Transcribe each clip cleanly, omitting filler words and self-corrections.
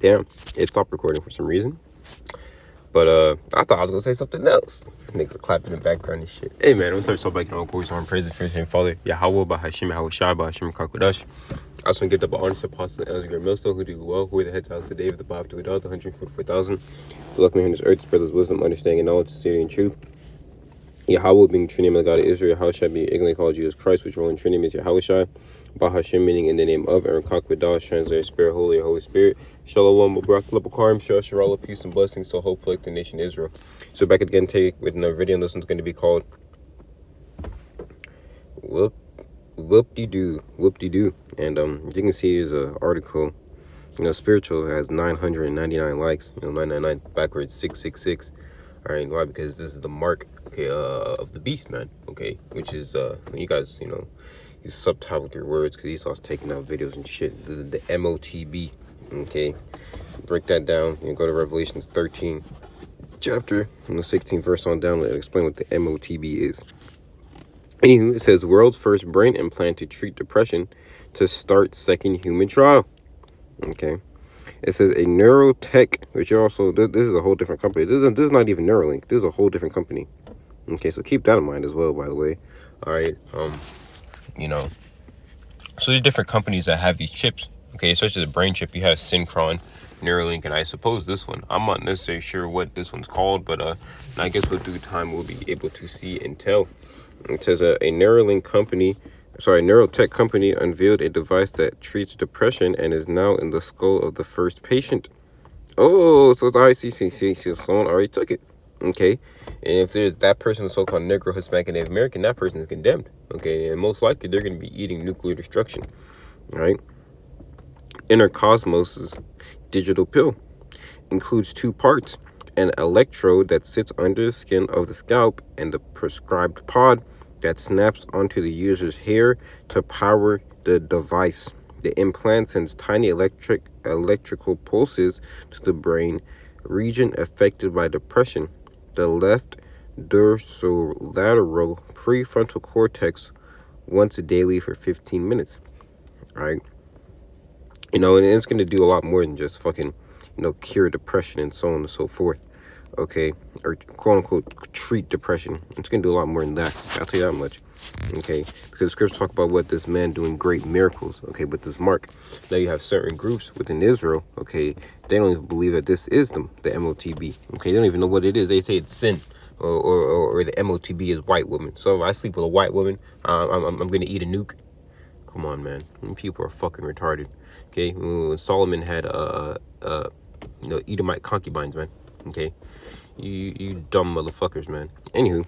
Damn, it stopped recording for some reason. But I thought I was gonna say something else. Niggas clapping in the background and shit. Hey man, what's up? So back in all boys on praise the first name Father. YAHAWAH, BAHASHAM, YAHAWASHI, BAHASHAM, QADASH. I also get up an honest apostle and Elder Millstone who do well, who are the heads house today of the Bob to adult, 144,000. The luck me on this earth, spread his wisdom, understanding, and knowledge, sincerity, and truth. YAHAWAH being true name of the God of Israel, YAHAWASHI being ignorantly called Jesus Christ, which role in true name is YAHAWASHI. BAHASHAM meaning in the name of, and QADASH translated Spirit, Holy, or Holy Spirit. Shalom, Barak, Lepakarm, Shalom, peace and blessings to hope like the nation Israel. So back again today with another video, and this one's going to be called Whoop-de-doo. And as you can see, there's an article. Spiritual has 999 likes. 999 backwards 666. All right, why? Because this is the mark, okay, of the beast, man. Okay, which is when you guys, you subtitle with your words, because Esau's taking out videos and shit. The Motb. Okay, break that down. Go to Revelations 13 chapter, 16th verse on down. Let's explain what the Motb is. Anywho, it says world's first brain implant to treat depression to start second human trial. Okay, it says a neurotech, which also this is a whole different company. This is not even Neuralink. This is a whole different company. Okay, so keep that in mind as well. By the way, all right. So there's different companies that have these chips. Okay, especially the brain chip. You have Synchron, Neuralink, and I suppose this one. I'm not necessarily sure what this one's called, but I guess with due time we'll be able to see and tell. It says a neurotech company unveiled a device that treats depression and is now in the skull of the first patient. Oh, so it's ICCC, so someone already took it. Okay, and if there's that person, so-called Negro, Hispanic, and Native American, that person is condemned. Okay, and most likely they're going to be eating nuclear destruction. All right. Inner Cosmos's digital pill includes two parts: an electrode that sits under the skin of the scalp and the prescribed pod that snaps onto the user's hair to power the device. The implant sends tiny electrical pulses to the brain region affected by depression, the left dorsolateral prefrontal cortex, once daily for 15 minutes. All right. And it's going to do a lot more than just fucking, cure depression and so on and so forth. Okay. Or quote unquote treat depression. It's going to do a lot more than that. I'll tell you that much. Okay. Because scriptures talk about what this man doing great miracles. Okay. But this mark. Now you have certain groups within Israel. Okay. They don't even believe that this is the Motb. Okay. They don't even know what it is. They say it's sin. Or the Motb is white woman. So if I sleep with a white woman, I'm going to eat a nuke. Come on, man. People are fucking retarded. Okay, when Solomon had Edomite concubines, man. Okay, you dumb motherfuckers, man. Anywho,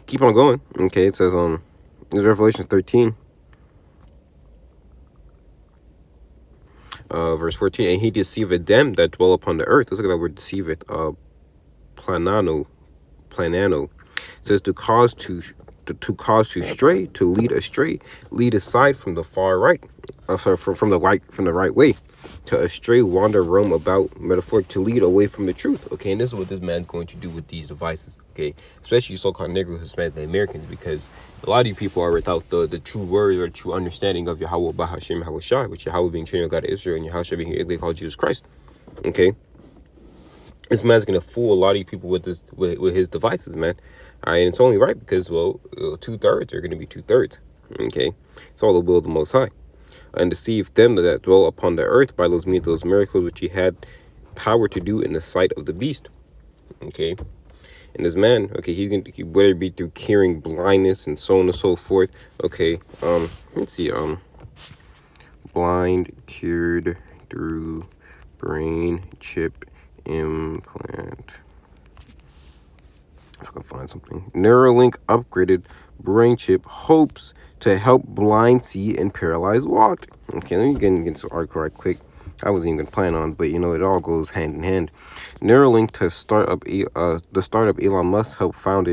keep on going. Okay, it says it's Revelation 13, verse 14, and he deceiveth them that dwell upon the earth. Let's look at that word deceiveth. Planano. It says to cause to stray, to lead astray, lead aside from the far right, from the right way, to astray, wander, roam about, metaphoric, to lead away from the truth. Okay, and this is what this man's going to do with these devices. Okay, especially so-called Negro, Hispanic, and Americans, because a lot of you people are without the true word or true understanding of YAHAWAH, BAHASHAM, YAHAWASHI, which YAHAWAH being trained of God of Israel, and YAHAWASHI being ignorantly called Jesus Christ. Okay, this man's gonna fool a lot of you people with this with his devices, man. All right, and it's only right because, well, 2/3 are going to be 2/3. Okay, it's all the will of the Most High. And deceive them that dwell upon the earth by those miracles which he had power to do in the sight of the beast. Okay, and this man, okay, he whether it be through curing blindness and so on and so forth. Okay, let's see, blind cured through brain chip implant. If I can find something. Neuralink upgraded brain chip hopes to help blind see and paralyzed walk. Okay, let me get into the article right quick. I wasn't even gonna plan on, but it all goes hand in hand. Neuralink the startup Elon Musk helped found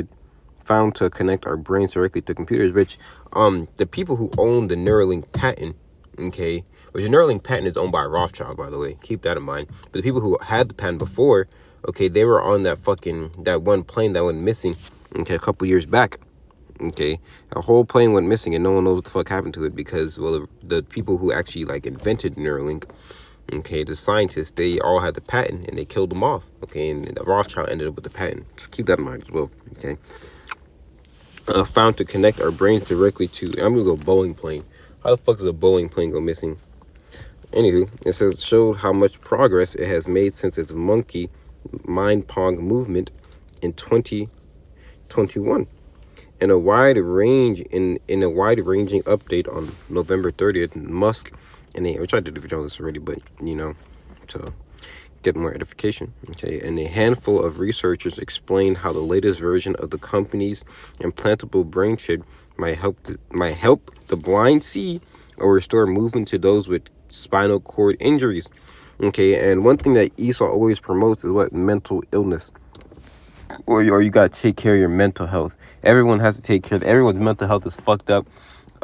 to connect our brains directly to computers, which the people who own the Neuralink patent, okay, which the Neuralink patent is owned by Rothschild, by the way, keep that in mind. But the people who had the patent before, okay, they were on that one plane that went missing, okay, a couple years back. Okay, a whole plane went missing and no one knows what the fuck happened to it because, well, the people who actually invented Neuralink, Okay, the scientists, they all had the patent and they killed them off. Okay, and the Rothschild ended up with the patent. So keep that in mind as well. Okay, found to connect our brains directly to. I'm gonna go Boeing plane. How the fuck is a Boeing plane go missing? Anywho, it says showed how much progress it has made since its monkey mind pong movement in 2021. In a wide-ranging update on November 30th, Musk which I did a video on this already, but to get more edification. Okay, and a handful of researchers explained how the latest version of the company's implantable brain chip might help the blind see or restore movement to those with spinal cord injuries. Okay, and one thing that Esau always promotes is what mental illness. Or you gotta take care of your mental health. Everyone has to take care of everyone's mental health is fucked up.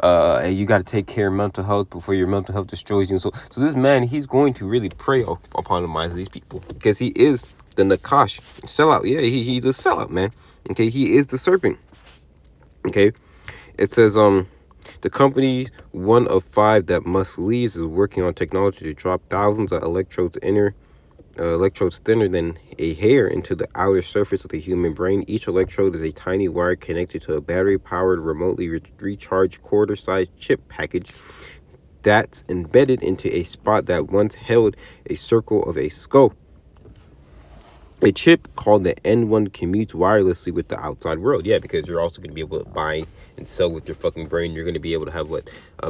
And you gotta take care of mental health before your mental health destroys you. So this man, he's going to really prey upon the minds of these people because he is the Nakash sellout. Yeah, he's a sellout, man. Okay, he is the serpent. Okay, it says the company, one of 5 that Musk leads, is working on technology to drop thousands of electrodes thinner than a hair into the outer surface of the human brain. Each electrode is a tiny wire connected to a battery-powered, remotely recharged quarter-sized chip package that's embedded into a spot that once held a circle of a skull. A chip called the N1 commutes wirelessly with the outside world. Yeah, because you're also going to be able to buy and sell with your fucking brain. You're going to be able to have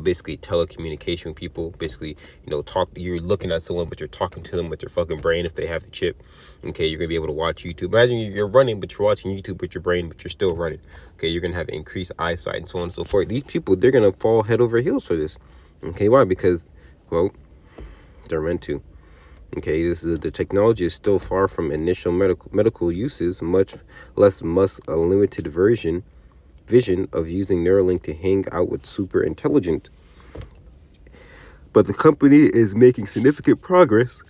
basically telecommunication with people. Basically, talk. You're looking at someone, but you're talking to them with your fucking brain if they have the chip. Okay, you're going to be able to watch YouTube. Imagine you're running, but you're watching YouTube with your brain, but you're still running. Okay, you're going to have increased eyesight and so on and so forth. These people, they're going to fall head over heels for this. Okay, why? Because, well, they're meant to. Okay, the technology is still far from initial medical uses, much less a limited vision of using Neuralink to hang out with super intelligent. But the company is making significant progress.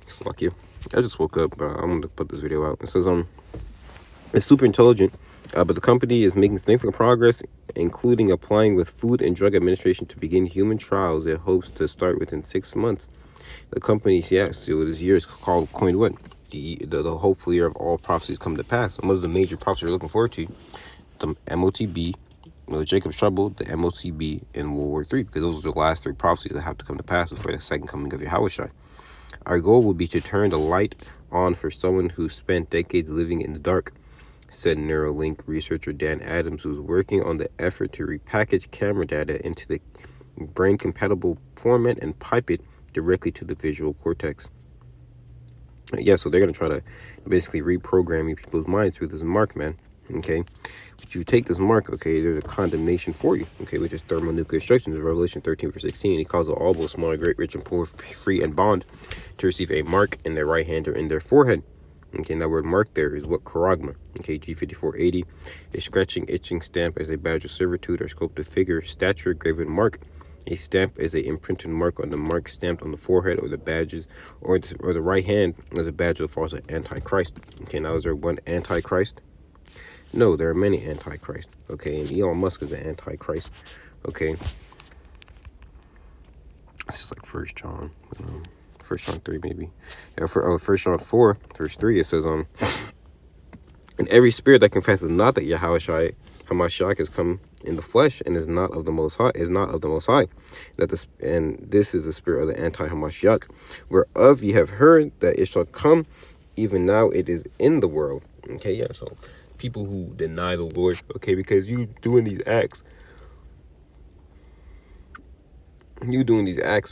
Fuck you. I just woke up. I'm gonna put this video out. It says it's super intelligent, but the company is making significant progress, including applying with Food and Drug Administration to begin human trials. It hopes to start within 6 months. The company, this year is coined what? The hopeful year of all prophecies come to pass. And what are the major prophecies we're looking forward to? The Motb, Jacob's trouble, the Motb, and World War III, because those are the last 3 prophecies that have to come to pass before the second coming of YAHAWASHI. Our goal will be to turn the light on for someone who spent decades living in the dark, said Neuralink researcher Dan Adams, who's working on the effort to repackage camera data into the brain-compatible format and pipe it directly to the visual cortex. Yeah, so they're going to try to basically reprogram people's minds through this mark, man. Okay, but you take this mark, okay, there's a condemnation for you, okay, which is thermonuclear instructions, Revelation 13 verse 16. He calls all both small and great, rich and poor, free and bond, to receive a mark in their right hand or in their forehead. Okay, and that word mark there is what? Charagma. Okay, G5480, a scratching, itching stamp as a badge of servitude or sculpted figure, stature, graven mark. A stamp is a imprinted mark on the mark stamped on the forehead or the badges or the right hand as a badge of false antichrist. Okay, now is there one antichrist? No, there are many antichrists. Okay, and Elon Musk is an antichrist. Okay, this is like 1 John 3 maybe. Yeah, 1 John 4 verse 3, it says and every spirit that confesses not that Yahawashi Hamashiach has come in the flesh and is not of the Most High, and this is the spirit of the anti-Hamashiach, whereof ye have heard that it shall come, even now it is in the world. Okay, yeah, so people who deny the Lord, okay, because you doing these acts,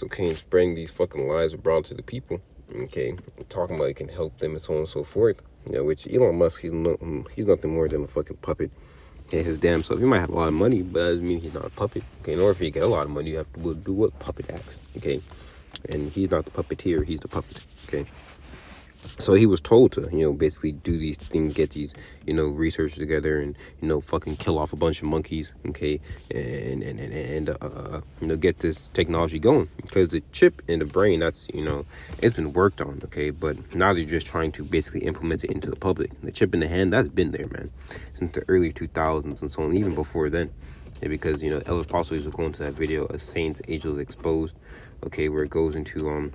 okay, and spreading these fucking lies abroad to the people, okay, talking about it can help them and so on and so forth, which Elon Musk, he's nothing more than a fucking puppet. Okay, his damn self. He might have a lot of money, but that doesn't mean he's not a puppet. Okay, in order for you to get a lot of money, you have to do what puppet acts. Okay, and he's not the puppeteer, he's the puppet. Okay, so he was told to, basically do these things, get these, research together and, fucking kill off a bunch of monkeys, okay, and get this technology going, because the chip in the brain, that's, it's been worked on, okay, but now they're just trying to basically implement it into the public. The chip in the hand, that's been there, man, since the early 2000s and so on, even before then. Yeah, because you know Ellis Apostle is going to that video of Saints Angels Exposed, okay, where it goes into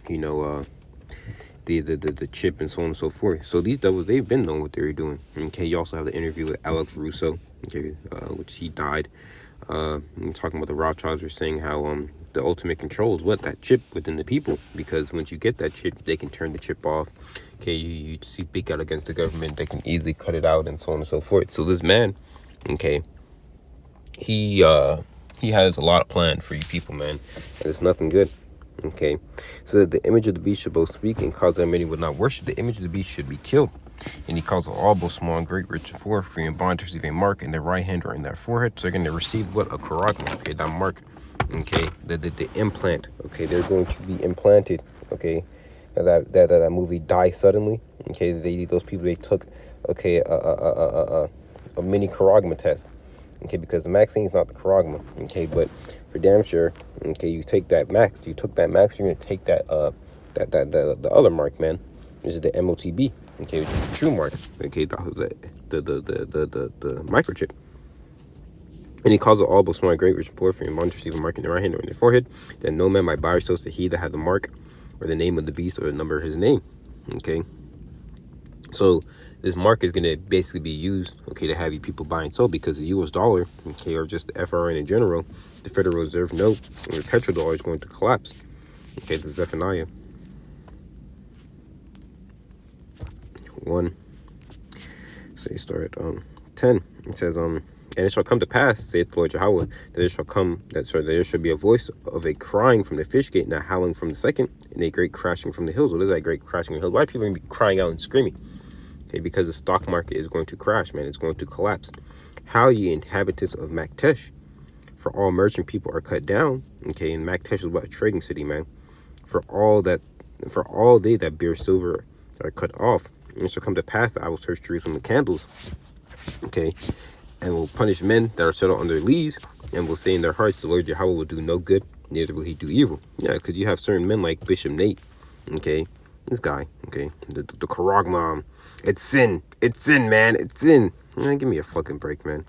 you know the chip and so on and so forth. So these devils, they've been knowing what they were doing. Okay, you also have the interview with Alex Russo, okay, which he died. Talking about the Rothschilds were saying how the ultimate control is what, that chip within the people, because once you get that chip, they can turn the chip off. Okay, you speak out against the government, they can easily cut it out and so on and so forth. So this man, okay, he has a lot of plan for you people, man, and it's nothing good. Okay, so that the image of the beast should both speak and cause that many would not worship. The image of the beast should be killed. And he calls all, both small and great, rich and poor, free and bond, to receive a mark in their right hand or in their forehead. So they're going to receive what? A charagma, okay, that mark, okay, the implant, okay, they're going to be implanted, okay, that movie Die Suddenly, okay, those people, they took, okay, a mini charagma test, okay, because the vaccine is not the charagma, okay, but for damn sure, okay, you took that max, you're going to take that, the other mark, man, which is the Motb. Okay, which is the true mark. Okay, the microchip. And he calls it all, both small and great, rich and poor, free and bond, to receive a mark in their right hand or in their forehead, that no man might buy or sell to he that had the mark, or the name of the beast, or the number of his name. Okay, so this mark is going to basically be used, okay, to have you people buy and sell, because the U.S. dollar, okay, or just the FRN in general, the Federal Reserve note, or the petrodollar is going to collapse. Okay, the Zephaniah 1. So you start at 10. It says, and it shall come to pass, saith the Lord Yahawah, that it shall come, that there shall be a voice of a crying from the fish gate, and a howling from the second, and a great crashing from the hills. What is that great crashing from the hills? Why are people going to be crying out and screaming? Okay, because the stock market is going to crash, man. It's going to collapse. How ye inhabitants of Maktesh, for all merchant people are cut down. Okay, and Maktesh is what, a trading city, man. For all they that bear silver are cut off. And it shall come to pass that I will search Jerusalem with candles, okay, and will punish men that are settled on their lees, and will say in their hearts, the Lord Yahawah will do no good, neither will he do evil. Yeah, because you have certain men like Bishop Nate, okay, this guy, okay, the Karagma, it's sin, man, it's sin. Man, give me a fucking break, man.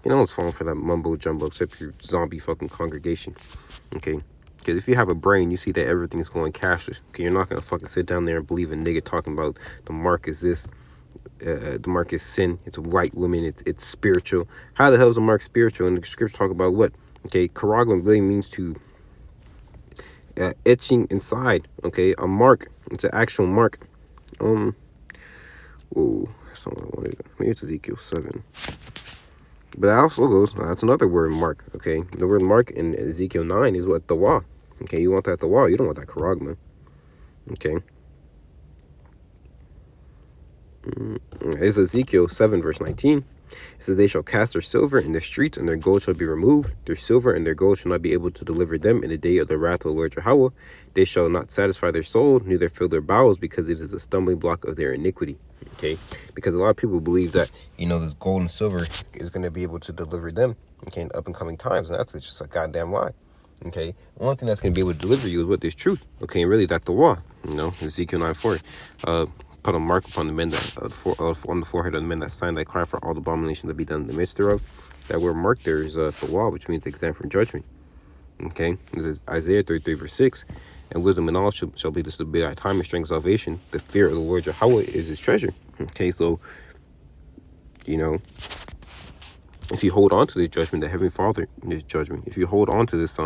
You know what's falling for that mumbo jumbo, except your zombie fucking congregation, okay. Because if you have a brain, you see that everything is going cashless. Okay, you're not going to fucking sit down there and believe a nigga talking about the mark is this, the mark is sin, it's white women, it's spiritual. How the hell is the mark spiritual? And the scriptures talk about what? Okay, karagma really means to etching inside. Okay, a mark. It's an actual mark. Whoa, that's not what I wanted. Maybe it's Ezekiel 7. But that also goes, that's another word, mark. Okay, the word mark in Ezekiel 9 is what? Tawah. Okay, you want that Tawah, you don't want that karagma. Okay. It's Ezekiel 7 verse 19. It says, they shall cast their silver in the streets, and their gold shall be removed. Their silver and their gold shall not be able to deliver them in the day of the wrath of the Lord Yahawah. They shall not satisfy their soul, neither fill their bowels, because it is a stumbling block of their iniquity. Okay, because a lot of people believe that, you know, this gold and silver is going to be able to deliver them, okay, in up and coming times, and that's just a goddamn lie. Okay, the only thing that's going to be able to deliver you is what? There's truth. Okay, and really that's the law. You know, Ezekiel 9:4. Put a mark upon the men that on the forehead of the men that sign that cry for all the abominations that be done in the midst thereof. That word mark there is the law, which means exempt from judgment. Okay, this is Isaiah 33 verse 6. And wisdom and knowledge shall be this, to be thy time and strength of salvation. The fear of the Lord Yahawah is his treasure. Okay, so, you know, if you hold on to the judgment, the Heavenly Father, this judgment, if you hold on to this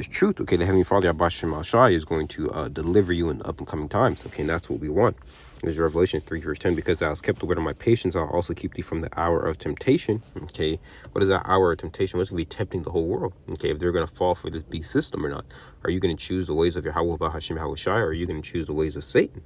truth, okay, the Heavenly Father, BAHASHAM, is going to deliver you in up and coming times. Okay, and that's what we want. There's Revelation 3 verse 10. Because thou hast kept the word of my patience, I'll also keep thee from the hour of temptation. Okay, what is that hour of temptation? What's going to be tempting the whole world? Okay, if they're going to fall for this beast system or not. Are you going to choose the ways of Yahawah, BAHASHAM, YAHAWASHI, or are you going to choose the ways of Satan?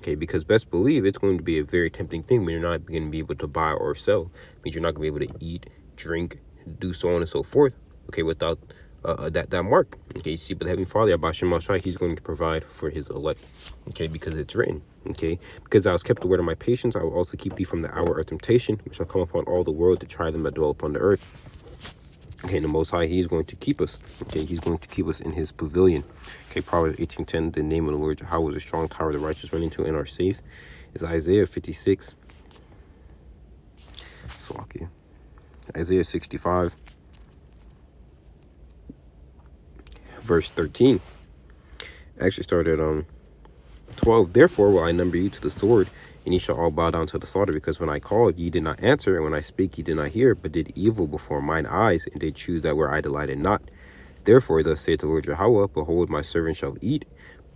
Okay, because best believe it's going to be a very tempting thing when you're not going to be able to buy or sell. It means you're not going to be able to eat, drink, do so on and so forth. Okay, without that mark. Okay, you see, but the Heavenly Father, BAHASHAM, he's going to provide for his elect. Okay, because it's written. Okay, because thou hast kept the word of my patience, I will also keep thee from the hour of temptation, which shall come upon all the world to try them that dwell upon the earth. Okay, the Most High, he's going to keep us. Okay, he's going to keep us in his pavilion. Okay, Proverbs 18:10, the name of the Lord Yahawah is a strong tower, the righteous run into and are safe. Is Isaiah 56. Slakia. Isaiah 65, verse 13. Actually started on 12. Therefore will I number you to the sword, and ye shall all bow down to the slaughter, because when I called, ye did not answer, and when I speak, ye did not hear, but did evil before mine eyes, and did choose that where I delighted not. Therefore thus saith the Lord YAHWAH, behold, my servant shall eat,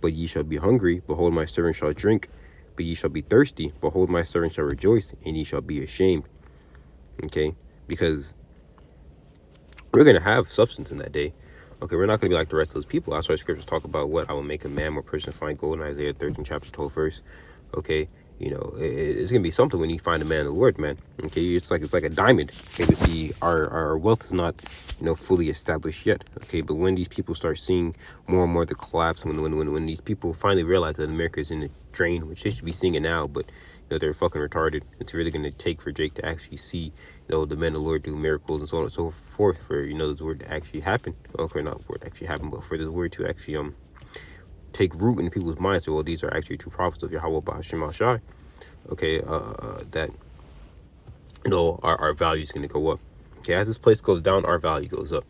but ye shall be hungry. Behold, my servant shall drink, but ye shall be thirsty. Behold, my servant shall rejoice, and ye shall be ashamed. Okay? Because we're going to have substance in that day. Okay, we're not going to be like the rest of those people. That's why scriptures talk about what I will make a man or person find gold in Isaiah 13, chapter 12, verse. Okay, you know, it's going to be something when you find a man of the Lord, man. Okay, it's like a diamond. Okay, but our wealth is not, you know, fully established yet. Okay, but when these people start seeing more and more the collapse, when these people finally realize that America is in the drain, which they should be seeing it now, but you know, they're fucking retarded. It's really going to take for Jake to actually see, you know, the men of the Lord do miracles and so on and so forth for, you know, this word to actually happen. Okay, not word actually happen, but for this word to actually take root in people's minds. So, well, these are actually true prophets of Yahawah, BAHASHAM. Okay, that, you know, our value is going to go up. Okay, as this place goes down, our value goes up.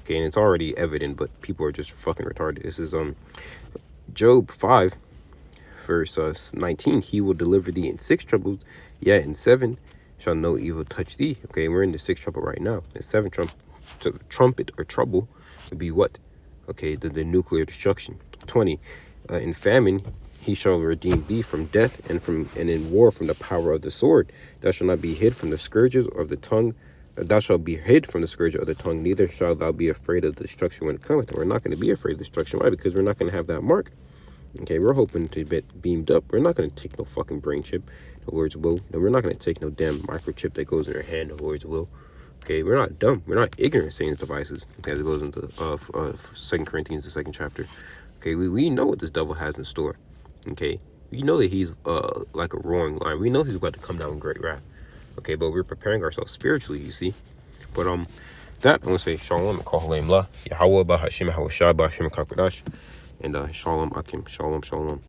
Okay, and it's already evident, but people are just fucking retarded. This is Job 5. Verse 19, he will deliver thee in 6 troubles, yet in 7 shall no evil touch thee. Okay, we're in the 6th trouble right now. The 7th trumpet or trouble would be what? Okay, the nuclear destruction. 20, in famine he shall redeem thee from death, and in war from the power of the sword. Thou shalt not be hid from the scourges or of the tongue. Thou shalt be hid from the scourge of the tongue, neither shalt thou be afraid of the destruction when it cometh. And we're not going to be afraid of destruction. Why? Because we're not going to have that mark. Okay, we're hoping to get beamed up. We're not going to take no fucking brain chip, the Lord's will. No, we're not going to take no damn microchip that goes in our hand, the Lord's will. Okay, we're not dumb. We're not ignorant of Satan's devices. Okay, as it goes into 2 Corinthians, the 2nd chapter. Okay, we know what this devil has in store. Okay, we know that he's like a roaring lion. We know he's about to come down with great wrath. Okay, but we're preparing ourselves spiritually, you see. But that, I want to say Shalom, Yahawah, BAHASHAM, YAHAWASHI, BAHASHAM, QADASH. And Shalom Akim, Shalom, Shalom.